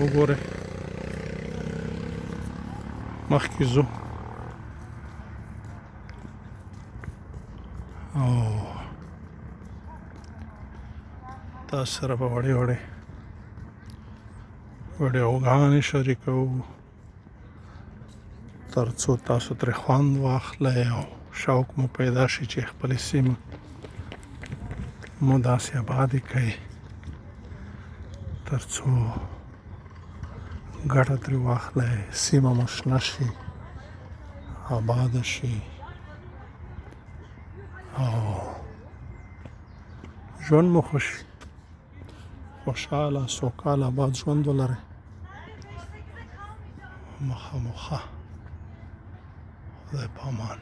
وګوره مخکې ځو او تاسو سره به وړې ویډیوګانې شریکوو تر څو تاسو ترې خوند واخلئ او شوق مو پیدا شي چې خپلې سیمه مو داسې ابادې کړئ تر څو ګټه ترې واخلئ سیمه مو شنه شي آباده شي او ژوند مو ښه شي خوشحاله سوکاله آباد ژوند ولرئ مخه خدای په امان